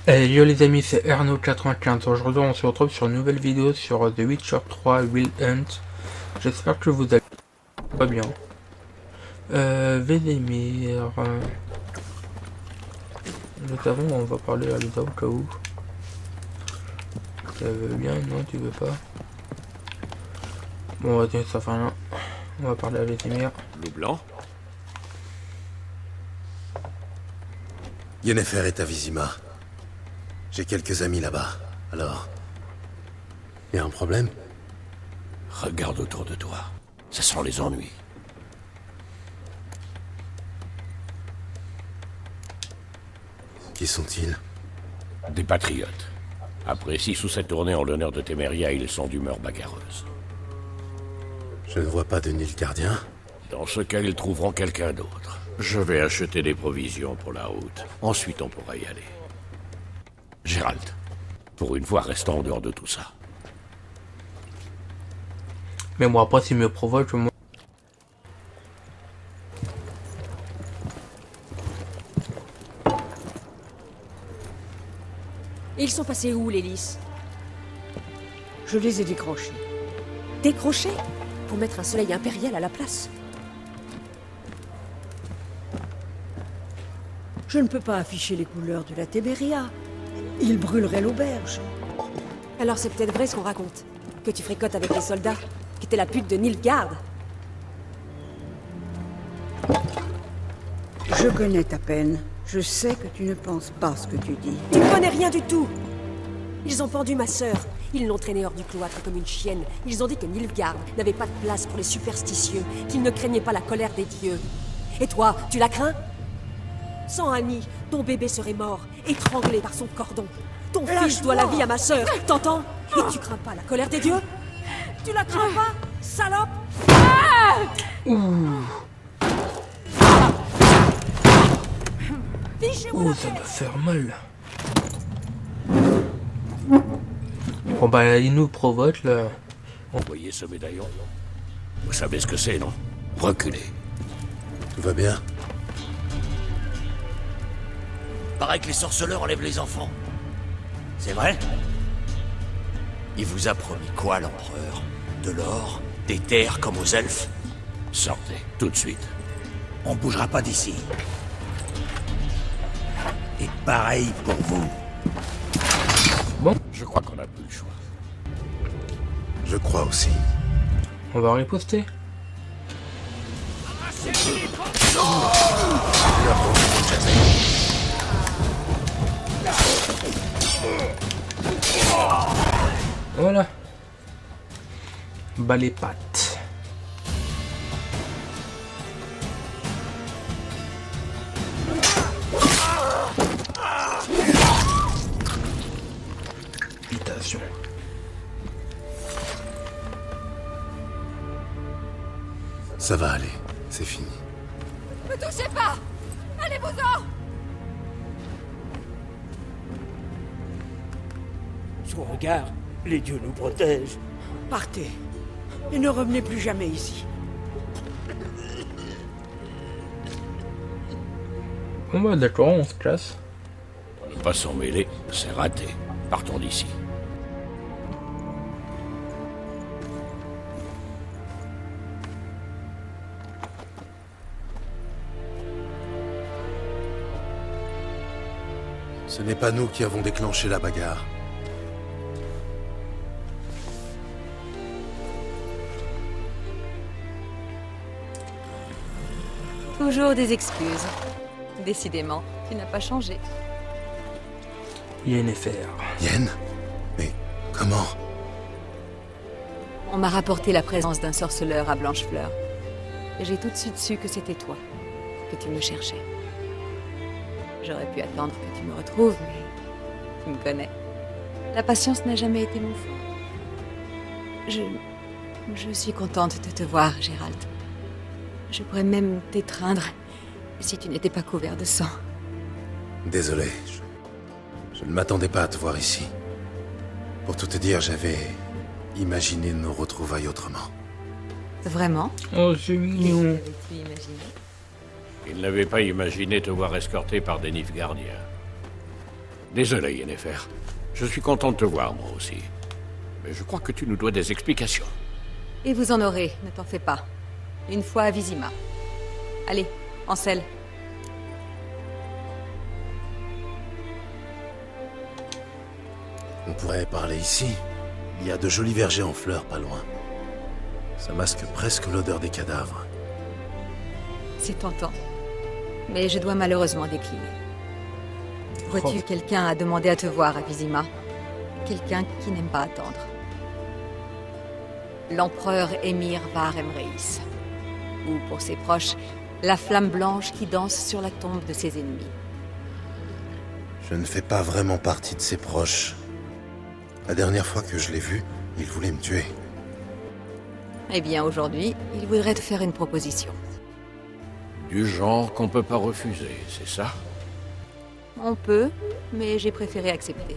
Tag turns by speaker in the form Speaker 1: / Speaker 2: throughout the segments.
Speaker 1: Hey, yo les amis, c'est Erno95. Aujourd'hui, on se retrouve sur une nouvelle vidéo sur The Witcher 3 Wild Hunt. J'espère que vous allez pas bien. Vélémir. Notamment, on va parler à Lisa au cas où. Ça veut bien, non, tu veux pas. Bon, attends, ça fait rien. On va parler à Vélémir.
Speaker 2: Loup blanc.
Speaker 3: Yennefer est à Vizima. J'ai quelques amis là-bas. Alors... y a un problème?
Speaker 2: Regarde autour de toi. Ça sent les ennuis.
Speaker 3: Qui sont-ils?
Speaker 2: Des patriotes. Après 6 ou 7 tournées en l'honneur de Téméria, ils sont d'humeur bagarreuse.
Speaker 3: Je ne vois pas de Nilfgaardien.
Speaker 2: Dans ce cas, ils trouveront quelqu'un d'autre. Je vais acheter des provisions pour la route. Ensuite, on pourra y aller. Gérald, pour une fois, restons en dehors de tout ça.
Speaker 1: Mais moi, après, s'il me provoque, moi...
Speaker 4: Ils sont passés où, les lys?
Speaker 5: Je les ai décrochés.
Speaker 4: Décrochés? Pour mettre un soleil impérial à la place?
Speaker 5: Je ne peux pas afficher les couleurs de la Téméria. Ils brûleraient l'auberge.
Speaker 4: Alors c'est peut-être vrai ce qu'on raconte. Que tu fricotes avec les soldats, qui étaient la pute de Nilfgaard.
Speaker 5: Je connais ta peine. Je sais que tu ne penses pas ce que tu dis.
Speaker 4: Tu ne connais rien du tout! Ils ont pendu ma sœur. Ils l'ont traînée hors du cloître comme une chienne. Ils ont dit que Nilfgaard n'avait pas de place pour les superstitieux, qu'ils ne craignaient pas la colère des dieux. Et toi, tu la crains? Sans Annie, ton bébé serait mort, étranglé par son cordon. Ton fils doit la vie à ma sœur, t'entends? Et tu crains pas la colère des dieux? Tu la crains pas, salope?
Speaker 1: Oh, ça va faire mal. Bon bah, il nous provoque là.
Speaker 2: Vous voyez ce médaillon? Vous savez ce que c'est, non? Reculez.
Speaker 3: Tout va bien?
Speaker 6: Paraît que les sorceleurs enlèvent les enfants. C'est vrai? Il vous a promis quoi, l'empereur? De l'or? Des terres comme aux elfes?
Speaker 2: Sortez, tout de suite.
Speaker 6: On bougera pas d'ici. Et pareil pour vous.
Speaker 2: Je crois qu'on n'a plus le choix.
Speaker 3: Je crois aussi.
Speaker 1: On va riposter. Voilà. Bas les pattes. Habitation.
Speaker 3: Ça va aller. C'est fini.
Speaker 4: Ne touchez pas! Allez-vous-en!
Speaker 7: Son regard, les dieux nous protègent.
Speaker 5: Partez. Et ne revenez plus jamais ici.
Speaker 1: Bon bah d'accord, on se casse.
Speaker 2: Ne pas s'en mêler, c'est raté. Partons d'ici.
Speaker 3: Ce n'est pas nous qui avons déclenché la bagarre.
Speaker 8: Toujours des excuses. Décidément, tu n'as pas changé.
Speaker 1: Yennefer.
Speaker 3: Yen? Mais comment?
Speaker 8: On m'a rapporté la présence d'un sorceleur à Blanchefleur. Et j'ai tout de suite su que c'était toi, que tu me cherchais. J'aurais pu attendre que tu me retrouves, mais tu me connais. La patience n'a jamais été mon fort. Je suis contente de te voir, Gérald. Je pourrais même t'étreindre si tu n'étais pas couvert de sang.
Speaker 3: Désolé. Je ne m'attendais pas à te voir ici. Pour tout te dire, j'avais imaginé nos retrouvailles autrement.
Speaker 8: Vraiment?
Speaker 1: Oh, c'est mignon.
Speaker 8: Qu'avais-tu imaginé?
Speaker 2: Il n'avait pas imaginé te voir escorté par des Nilfgaardiens. Désolé, Yennefer. Je suis content de te voir, moi aussi. Mais je crois que tu nous dois des explications.
Speaker 8: Et vous en aurez, ne t'en fais pas. Une fois à Vizima. Allez, Ansel.
Speaker 3: On pourrait parler ici. Il y a de jolis vergers en fleurs pas loin. Ça masque presque l'odeur des cadavres.
Speaker 8: C'est tentant. Mais je dois malheureusement décliner. Vois-tu, quelqu'un a demandé à te voir à Vizima. Quelqu'un qui n'aime pas attendre. L'empereur Émir Var Emreis. Ou pour ses proches, la flamme blanche qui danse sur la tombe de ses ennemis.
Speaker 3: Je ne fais pas vraiment partie de ses proches. La dernière fois que je l'ai vu, il voulait me tuer.
Speaker 8: Eh bien, aujourd'hui, il voudrait te faire une proposition.
Speaker 2: Du genre qu'on peut pas refuser, c'est ça?
Speaker 8: On peut, mais j'ai préféré accepter.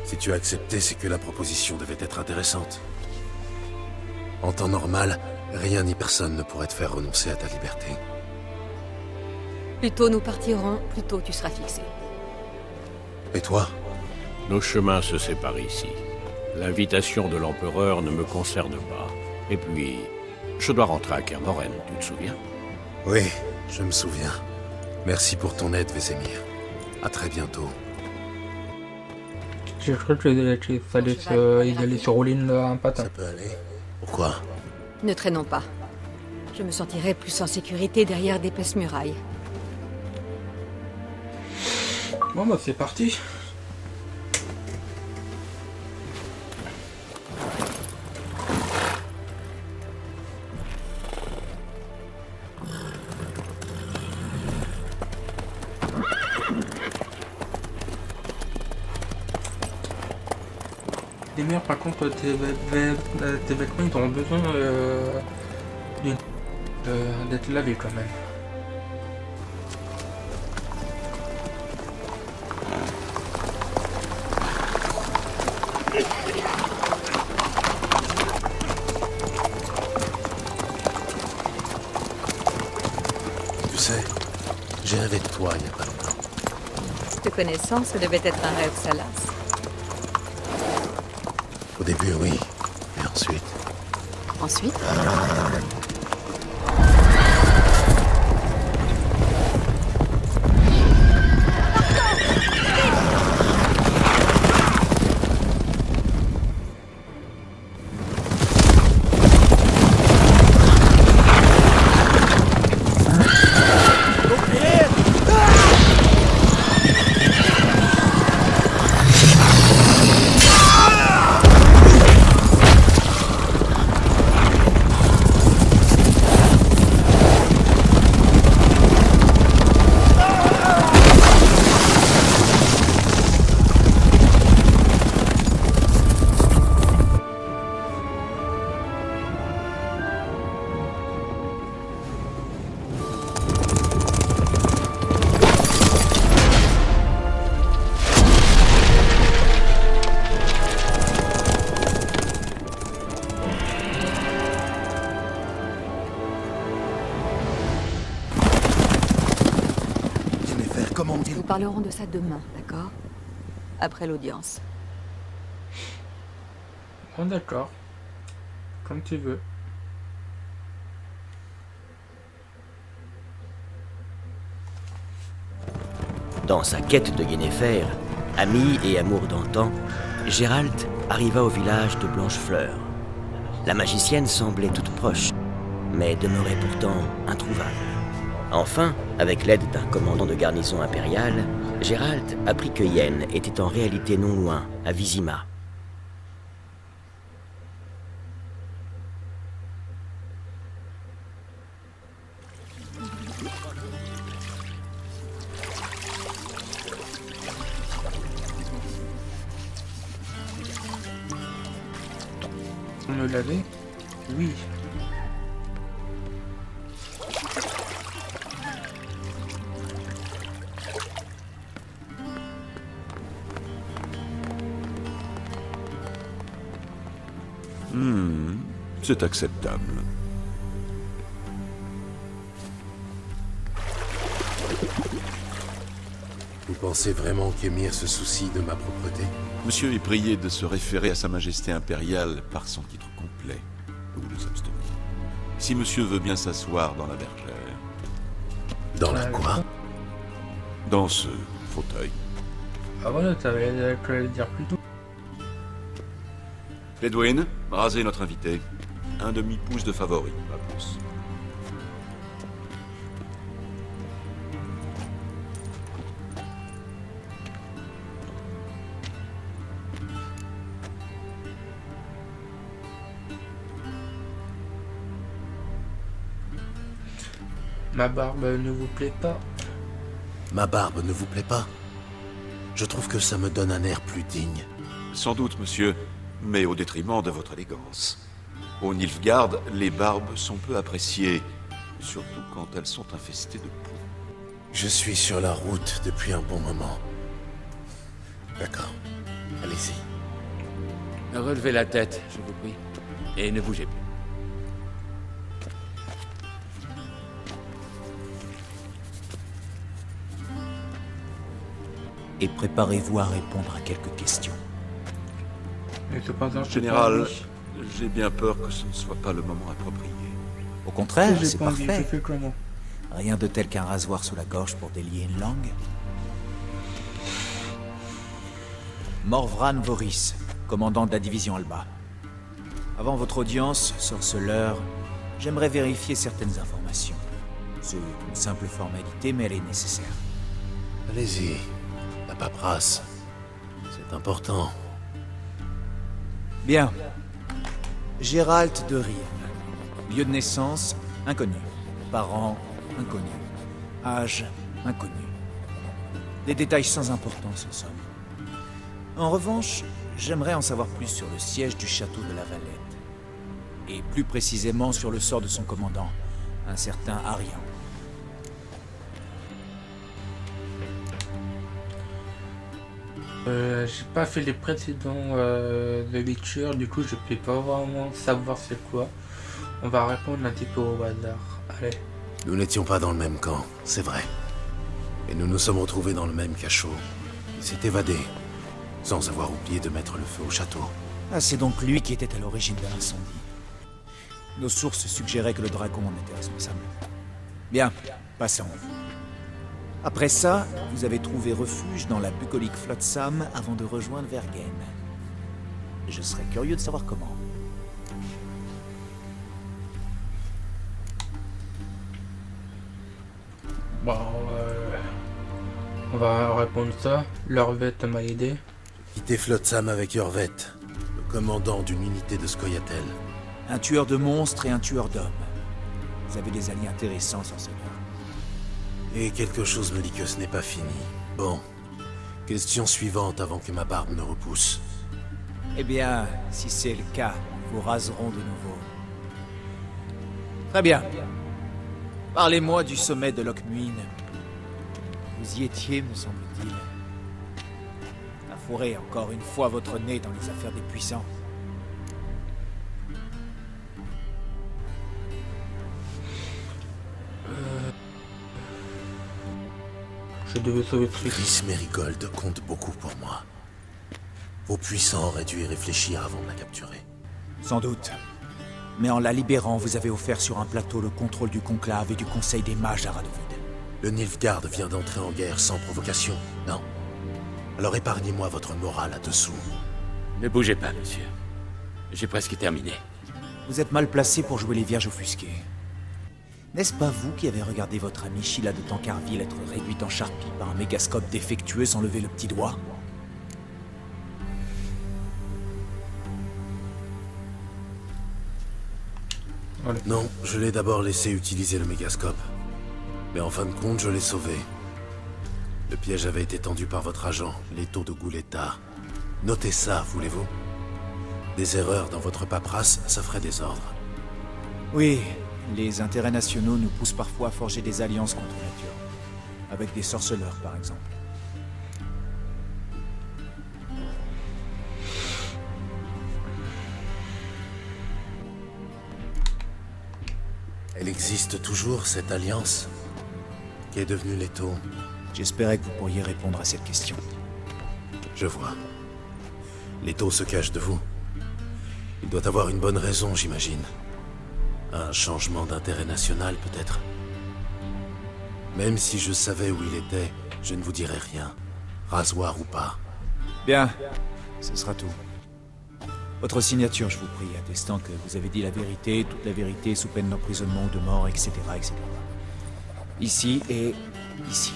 Speaker 3: Si tu as accepté, c'est que la proposition devait être intéressante. En temps normal, rien ni personne ne pourrait te faire renoncer à ta liberté.
Speaker 8: Plus tôt nous partirons, plus tôt tu seras fixé.
Speaker 3: Et toi?
Speaker 2: Nos chemins se séparent ici. L'invitation de l'empereur ne me concerne pas. Et puis, je dois rentrer à Kermoren, tu te souviens?
Speaker 3: Oui, je me souviens. Merci pour ton aide, Vézémir. À très bientôt.
Speaker 1: J'ai cru que il allait se rouler un patin.
Speaker 3: Ça peut aller? Pourquoi?
Speaker 8: Ne traînons pas. Je me sentirai plus en sécurité derrière d'épaisses murailles.
Speaker 1: Bon bah c'est parti. Les mères, par contre, tes vêtements, ils auront besoin d'être lavés quand même.
Speaker 3: Tu sais, j'ai rêvé de toi il y a pas longtemps.
Speaker 8: Te connaissant, ce devait être un rêve salace.
Speaker 3: Au début, oui. Mais ensuite...
Speaker 8: Ensuite, nous parlerons de ça demain, d'accord? Après l'audience.
Speaker 1: Bon d'accord. Comme tu veux.
Speaker 9: Dans sa quête de Yennefer, ami et amour d'antan, Geralt arriva au village de Blanchefleur. La magicienne semblait toute proche, mais demeurait pourtant introuvable. Enfin, avec l'aide d'un commandant de garnison impériale, Geralt apprit que Yen était en réalité non loin, à Vizima.
Speaker 1: On me l'avait? Oui.
Speaker 10: C'est acceptable.
Speaker 3: Vous pensez vraiment qu'Emir se soucie de ma propreté?
Speaker 10: Monsieur est prié de se référer à Sa Majesté impériale par son titre complet. Vous nous abstenez. Si monsieur veut bien s'asseoir dans la bergère.
Speaker 3: Dans la quoi?
Speaker 10: Dans ce fauteuil.
Speaker 1: Ah voilà, t'avais qu'à le dire plus tôt.
Speaker 10: Edwin, rasez notre invité. Un demi-pouce de favori, pas plus.
Speaker 1: Ma barbe ne vous plaît pas?
Speaker 3: Ma barbe ne vous plaît pas? Je trouve que ça me donne un air plus digne.
Speaker 10: Sans doute, monsieur, mais au détriment de votre élégance. Au Nilfgaard, les barbes sont peu appréciées, surtout quand elles sont infestées de poux.
Speaker 3: Je suis sur la route depuis un bon moment. D'accord. Allez-y.
Speaker 6: Relevez la tête, je vous prie. Et ne bougez plus.
Speaker 11: Et préparez-vous à répondre à quelques questions.
Speaker 1: Mais cependant, je
Speaker 10: Général, j'ai bien peur que ce ne soit pas le moment approprié.
Speaker 11: Au contraire,
Speaker 1: j'ai
Speaker 11: c'est
Speaker 1: pas envie,
Speaker 11: parfait.
Speaker 1: je fais comment?
Speaker 11: Rien de tel qu'un rasoir sous la gorge pour délier une langue. Morvran Voris, commandant de la division Alba. Avant votre audience, sorceleur, j'aimerais vérifier certaines informations. C'est une simple formalité, mais elle est nécessaire.
Speaker 3: Allez-y. La paperasse. C'est important.
Speaker 11: Bien. Gérald de Rive. Lieu de naissance, inconnu. Parents, inconnus. Âge, inconnu. Des détails sans importance, en somme. En revanche, j'aimerais en savoir plus sur le siège du château de la Valette. Et plus précisément sur le sort de son commandant, un certain Arian.
Speaker 1: J'ai pas fait les précédents The Witcher, du coup je peux pas vraiment savoir c'est quoi. On va répondre un petit peu au hasard. Allez.
Speaker 3: Nous n'étions pas dans le même camp, c'est vrai. Et nous nous sommes retrouvés dans le même cachot. Il s'est évadé, sans avoir oublié de mettre le feu au château.
Speaker 11: Ah, c'est donc lui qui était à l'origine de l'incendie. Nos sources suggéraient que le dragon en était responsable. Bien, passons. Après ça, vous avez trouvé refuge dans la bucolique Flotsam avant de rejoindre Vergen. Je serais curieux de savoir comment.
Speaker 1: Bon, on va répondre ça. L'Orvette m'a aidé.
Speaker 3: Quitté Flotsam avec Yorvet, le commandant d'une unité de Scoia'tael.
Speaker 11: Un tueur de monstres et un tueur d'hommes. Vous avez des alliés intéressants, sorceleur.
Speaker 3: Et quelque chose me dit que ce n'est pas fini. Bon. Question suivante avant que ma barbe ne repousse.
Speaker 11: Eh bien, si c'est le cas, nous vous raserons de nouveau. Très bien. Parlez-moi du sommet de Lochmuin. Vous y étiez, me semble-t-il. Affourez encore une fois votre nez dans les affaires des puissants.
Speaker 1: Je devais sauver Triss.
Speaker 3: Triss Merigold compte beaucoup pour moi. Vos puissants auraient dû y réfléchir avant de la capturer.
Speaker 11: Sans doute. Mais en la libérant, vous avez offert sur un plateau le contrôle du conclave et du conseil des mages à Radovid.
Speaker 3: Le Nilfgaard vient d'entrer en guerre sans provocation, non? Alors épargnez-moi votre morale là-dessous.
Speaker 6: Ne bougez pas, monsieur. J'ai presque terminé.
Speaker 11: Vous êtes mal placé pour jouer les vierges offusquées. N'est-ce pas vous qui avez regardé votre amie Sheila de Tancarville être réduite en charpie par un mégascope défectueux sans lever le petit doigt?
Speaker 1: Voilà.
Speaker 3: Non, je l'ai d'abord laissé utiliser le mégascope. Mais en fin de compte, je l'ai sauvé. Le piège avait été tendu par votre agent, Leto de Gouletta. Notez ça, voulez-vous? Des erreurs dans votre paperasse, ça ferait désordre.
Speaker 11: Oui, les intérêts nationaux nous poussent parfois à forger des alliances contre nature. Avec des sorceleurs, par exemple.
Speaker 3: Elle existe toujours, cette alliance? Qu'est devenu Leto?
Speaker 11: J'espérais que vous pourriez répondre à cette question.
Speaker 3: Je vois. Leto se cache de vous. Il doit avoir une bonne raison, j'imagine. Un changement d'intérêt national, peut-être. Même si je savais où il était, je ne vous dirais rien. Rasoir ou pas.
Speaker 11: Bien, ce sera tout. Votre signature, je vous prie, attestant que vous avez dit la vérité, toute la vérité, sous peine d'emprisonnement ou de mort, etc., etc. Ici et ici.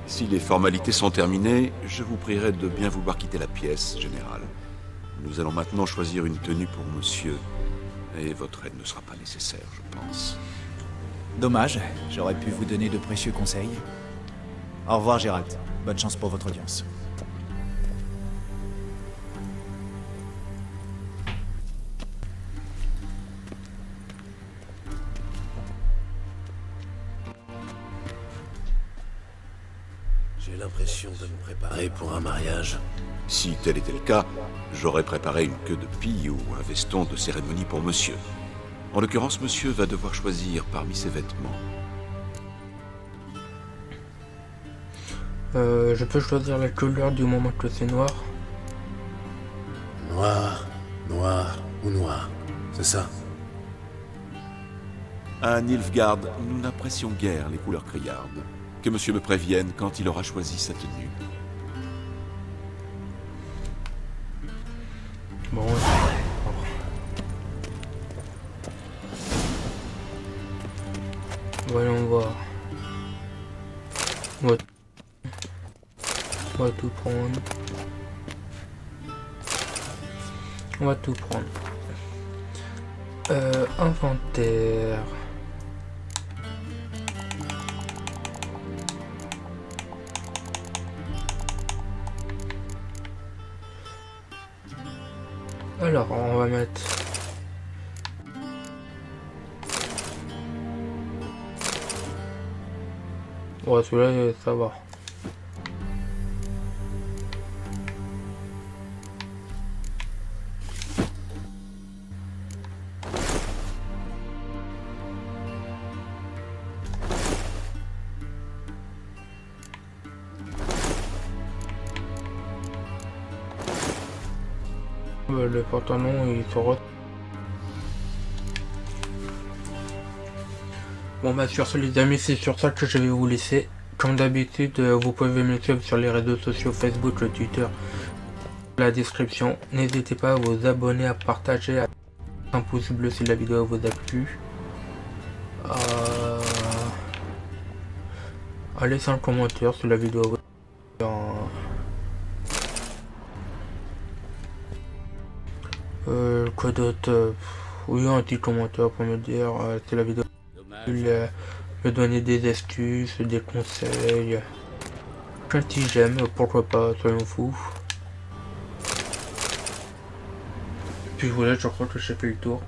Speaker 10: Si les formalités sont terminées, je vous prierai de bien vouloir quitter la pièce, général. Nous allons maintenant choisir une tenue pour monsieur. Et votre aide ne sera pas nécessaire, je pense.
Speaker 11: Dommage, j'aurais pu vous donner de précieux conseils. Au revoir, Gérald. Bonne chance pour votre audience.
Speaker 3: J'ai l'impression de me préparer pour un mariage.
Speaker 10: Si tel était le cas, j'aurais préparé une queue de pie ou un veston de cérémonie pour monsieur. En l'occurrence, monsieur va devoir choisir parmi ses vêtements.
Speaker 1: Je peux choisir la couleur du moment que c'est noir.
Speaker 3: Noir, noir ou noir, c'est ça?
Speaker 10: À Nilfgaard, nous n'apprécions guère les couleurs criardes. Que monsieur me prévienne quand il aura choisi sa tenue.
Speaker 1: Bon, voyons voir. On va tout prendre. On va tout prendre. Inventaire. Alors, on va mettre... Ouais, celui-là, ça va. Le pantalon, il se re... Bon bah sur ce les amis, c'est sur ça que je vais vous laisser. Comme d'habitude, vous pouvez me suivre sur les réseaux sociaux Facebook, le Twitter, la description. N'hésitez pas à vous abonner, à partager, à un pouce bleu si la vidéo vous a plu. À laisser un commentaire si la vidéo vous a plu. Quoi d'autre? Oui, un petit commentaire pour me dire si la vidéo me donner des astuces, des conseils, un petit j'aime, pourquoi pas, soyons fous. Puis voilà, je crois que j'ai fait le tour.